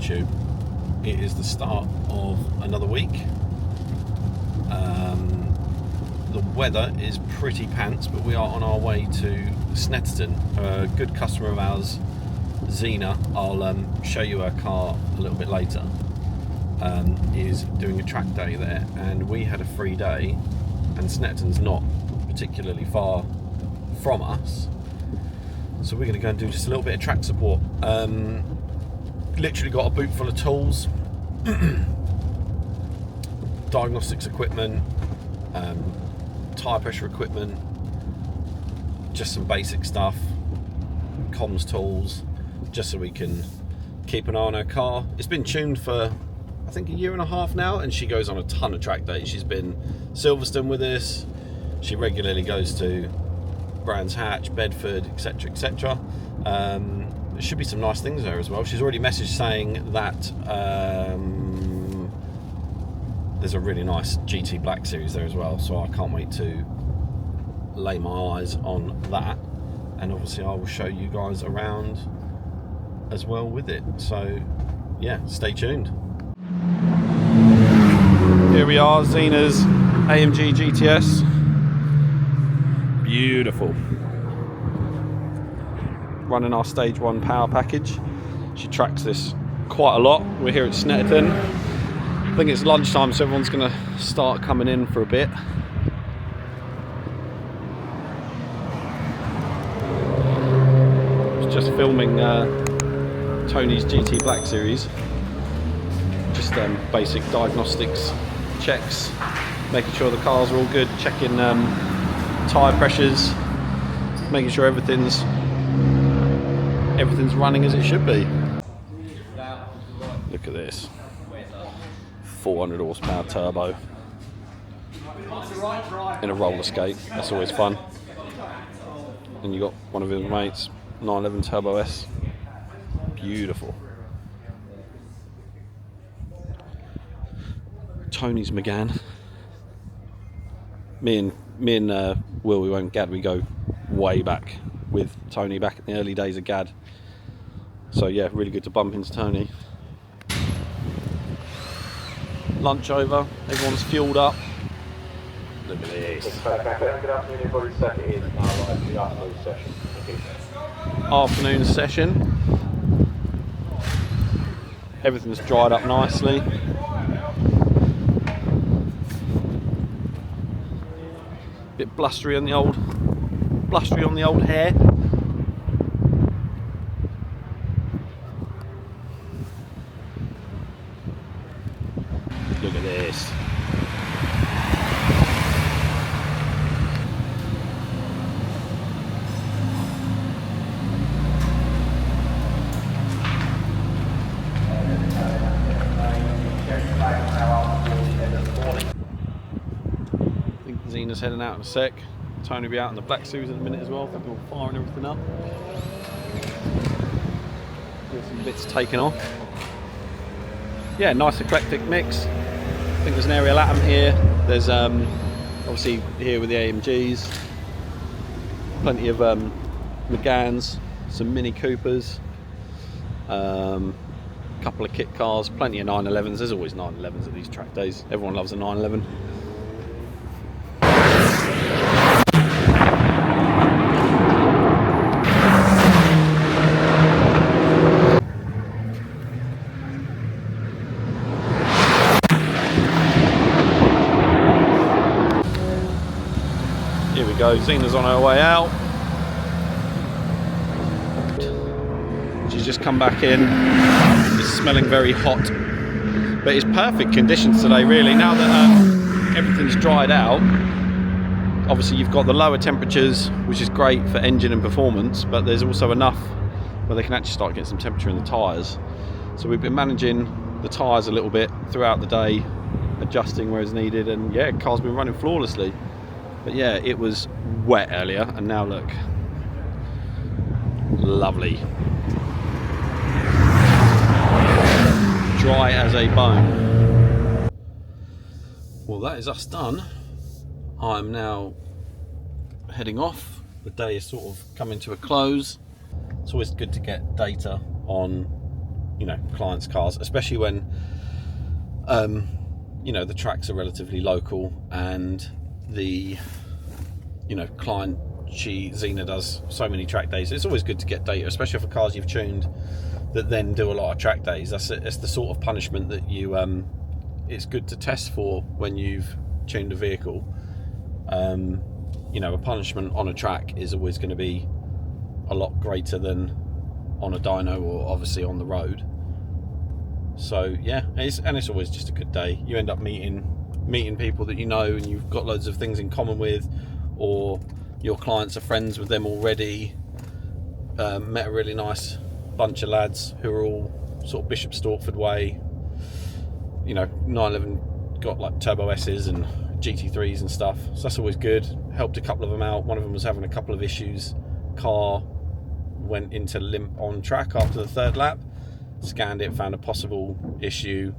YouTube. It is the start of another week. The weather is pretty pants, but we are on our way to Snetterton. A good customer of ours, Zena, I'll show you her car a little bit later, is doing a track day there, and we had a free day, and Snetterton's not particularly far from us, so we're going to go and do just a little bit of track support. Literally got a boot full of tools, diagnostics equipment, tyre pressure equipment, just some basic stuff, comms tools, just so we can keep an eye on her car. It's been tuned for I think a year and a half now, and she goes on a ton of track days. She's been Silverstone with us, she regularly goes to Brands Hatch, Bedford, etc, etc. There should be some nice things there as well. She's already messaged saying that there's a really nice GT Blackseries there as well, so I can't wait to lay my eyes on that, and obviously I will show you guys around as well with it. So yeah, stay tuned. Here we are, Zena's AMG GTS. Beautiful. Running our stage 1 power package. She tracks this quite a lot. We're here at Snetterton. I think it's lunchtime, so everyone's going to start coming in for a bit. I was just filming Tony's GT Blackseries. Just basic diagnostics checks, making sure the cars are all good, checking tyre pressures, making sure everything's running as it should be. Look at this. 400 horsepower turbo in a roller skate, that's always fun. And you got one of his mates, 911 Turbo S. Beautiful. Tony's Megane. Me and Will, we won't GAD, we go way back with Tony back in the early days of GAD. So yeah, really good to bump into Tony. Lunch over, everyone's fueled up. Look at this. Afternoon session. Everything's dried up nicely. Bit blustery on the old hair. Look at this. I think Zena's heading out in a sec. Tony will be out in the Blackseries in a minute as well. I think we're firing everything up. Get some bits taken off. Yeah, nice eclectic mix. I think there's an Ariel Atom here. There's obviously here with the AMGs, plenty of Meganes, some Mini Coopers, couple of kit cars, plenty of 911s. There's always 911s at these track days. Everyone loves a 911. Here we go, Zena's on her way out. She's just come back in. It's smelling very hot, but it's perfect conditions today really. Now that everything's dried out, obviously you've got the lower temperatures, which is great for engine and performance, but there's also enough where they can actually start getting some temperature in the tyres. So we've been managing the tyres a little bit throughout the day, adjusting where it's needed, and yeah, car's been running flawlessly. But yeah, it was wet earlier, and now look, lovely. Dry as a bone. Well, that is us done. I'm now heading off. The day is sort of coming to a close. It's always good to get data on you know, clients' cars, especially when you know, the tracks are relatively local, and the, you know, client, Zena does so many track days. It's always good to get data, especially for cars you've tuned that then do a lot of track days. It's the sort of punishment that you it's good to test for when you've tuned a vehicle. You know, a punishment on a track is always going to be a lot greater than on a dyno, or obviously on the road. So yeah, it's always just a good day. You end up meeting people that you know and you've got loads of things in common with, or your clients are friends with them already. Met a really nice bunch of lads who are all sort of Bishop Stortford way. You know, 911 got like Turbo S's and GT3s and stuff, so that's always good. Helped a couple of them out. One of them was having a couple of issues. Car went into limp on track after the third lap. Scanned it, found a possible issue.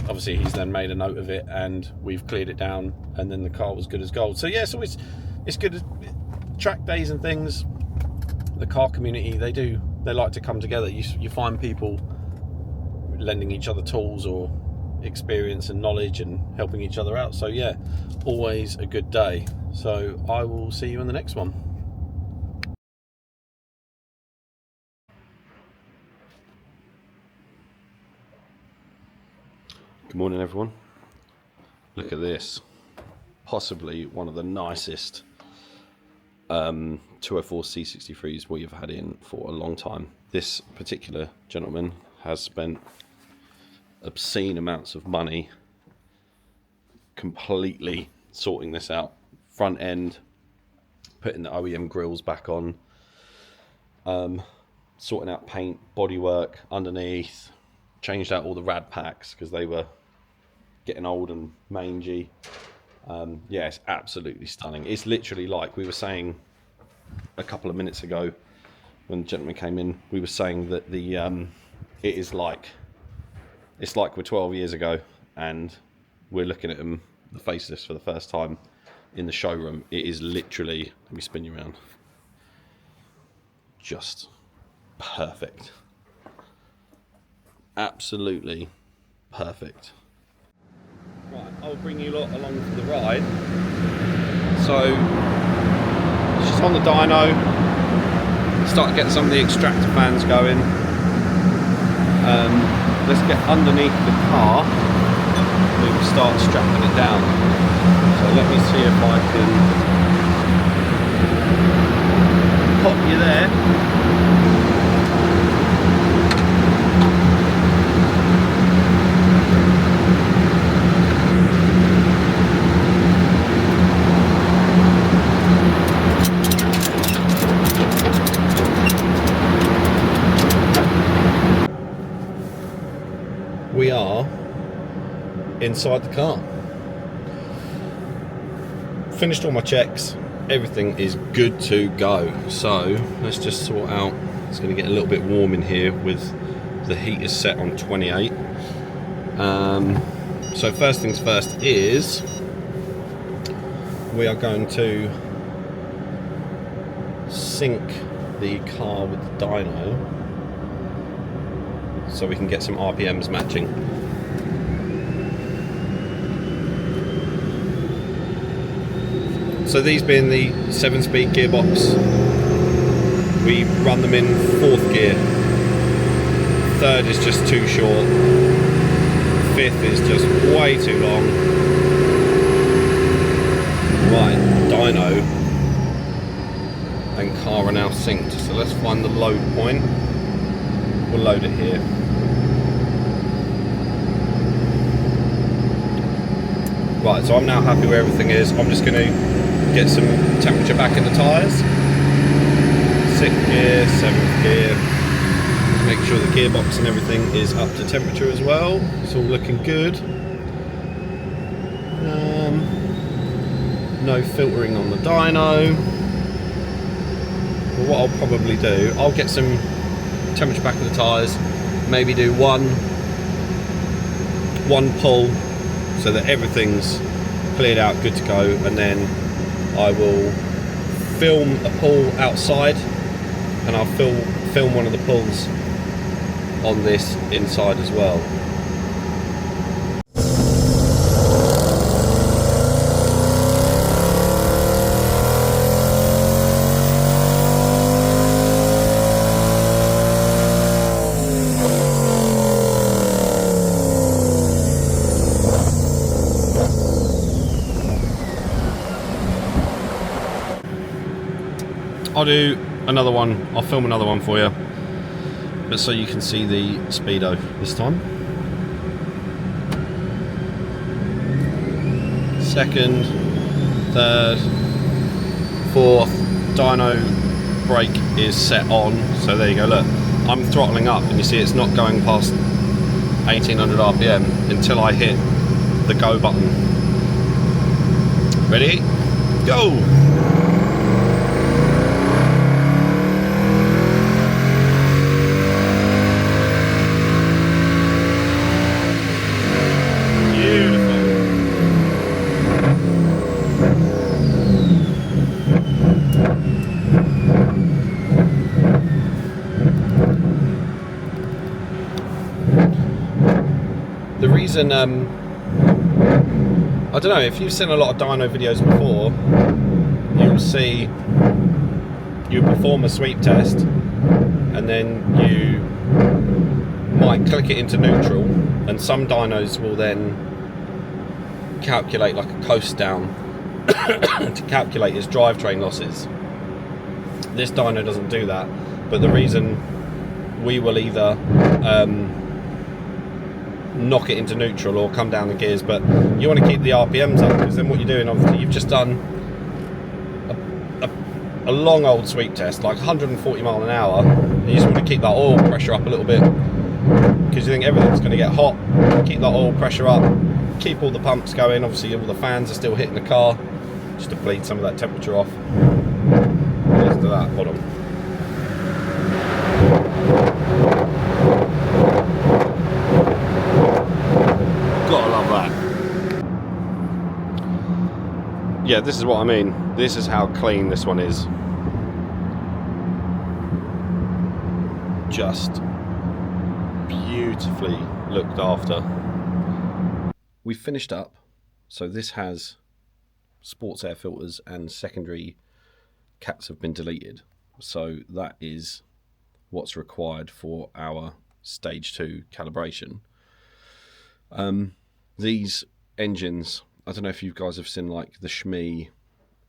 Obviously he's then made a note of it and we've cleared it down, and then the car was good as gold. So yeah, it's good. Track days and things, the car community, they like to come together. You find people lending each other tools or experience and knowledge and helping each other out. So yeah, always a good day. So I will see you in the next one. Good morning, everyone. Look at this. Possibly one of the nicest 204 C63s we've had in for a long time. This particular gentleman has spent obscene amounts of money completely sorting this out. Front end, putting the OEM grills back on, sorting out paint, bodywork underneath, changed out all the rad packs because they were getting old and mangy. Yeah, it's absolutely stunning. It's literally like we were saying a couple of minutes ago when the gentleman came in. We were saying that the it's like we're 12 years ago and we're looking at them, the facelifts, for the first time in the showroom. It is literally, let me spin you around, just perfect. Absolutely perfect. Right, I'll bring you lot along for the ride. So, just on the dyno, start to get some of the extractor fans going. Let's get underneath the car and start strapping it down. So let me see if I can pop you there. We are inside the car. Finished all my checks. Everything is good to go. So let's just sort out. It's going to get a little bit warm in here with the heater set on 28. So first things first is we are going to sync the car with the dyno, so we can get some RPMs matching. So these being the 7-speed gearbox, we run them in 4th gear. 3rd is just too short. 5th is just way too long. Right, dyno and car are now synced. So let's find the load point. We'll load it here. Right, so I'm now happy where everything is. I'm just going to get some temperature back in the tyres. 6th gear, 7th gear. Make sure the gearbox and everything is up to temperature as well. It's all looking good. No filtering on the dyno. Well, what I'll probably do, I'll get some temperature back in the tyres. Maybe do one pull, so that everything's cleared out, good to go, and then I will film a pull outside, and I'll film one of the pulls on this inside as well. I'll do another one, I'll film another one for you, but so you can see the speedo this time. Second, third, fourth, dyno brake is set on, so there you go, look, I'm throttling up and you see it's not going past 1800 RPM until I hit the go button. Ready? Go! The reason, I don't know, if you've seen a lot of dyno videos before, you'll see you perform a sweep test and then you might click it into neutral, and some dynos will then calculate like a coast down to calculate its drivetrain losses. This dyno doesn't do that, but the reason we will either knock it into neutral or come down the gears, but you want to keep the RPMs up, because then what you're doing, obviously you've just done a long old sweep test, like 140 mile an hour, and you just want to keep that oil pressure up a little bit, because you think everything's going to get hot. Keep that oil pressure up, keep all the pumps going, obviously all the fans are still hitting the car, just to bleed some of that temperature off. Let's do that, hold on. Gotta love that. Yeah, this is what I mean. This is how clean this one is. Just beautifully looked after. We finished up. So this has sports air filters and secondary caps have been deleted. So that is what's required for our stage 2 calibration. These engines, I don't know if you guys have seen like the Shmee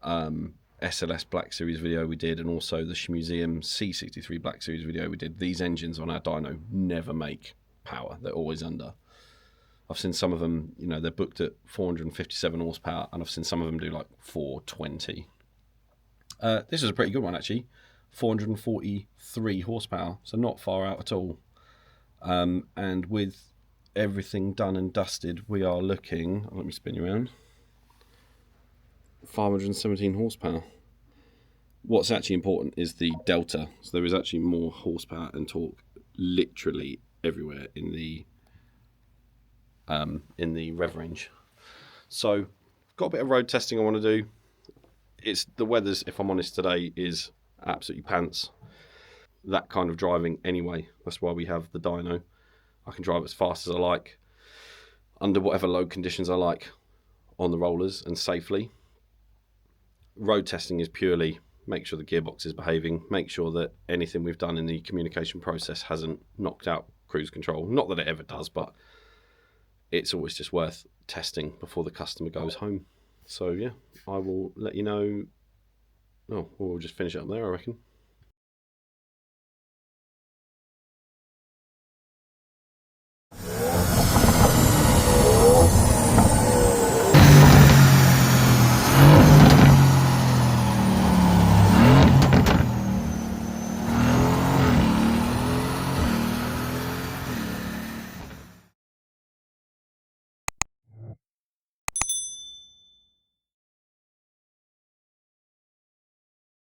SLS Blackseries video we did, and also the Shmuseum C63 Blackseries video we did. These engines on our dyno never make power, they're always under. I've seen some of them, you know, they're booked at 457 horsepower, and I've seen some of them do like 420. This is a pretty good one actually, 443 horsepower, so not far out at all. And with everything done and dusted, we are looking, let me spin you around, 517 horsepower. What's actually important is the delta, so there is actually more horsepower and torque literally everywhere in the rev range. So got a bit of road testing I want to do. It's the weather's, if I'm honest, today is absolutely pants. That kind of driving anyway, that's why we have the dyno. I can drive as fast as I like, under whatever load conditions I like, on the rollers and safely. Road testing is purely make sure the gearbox is behaving, make sure that anything we've done in the communication process hasn't knocked out cruise control. Not that it ever does, but it's always just worth testing before the customer goes home. So yeah, I will let you know. Oh, we'll just finish it up there, I reckon.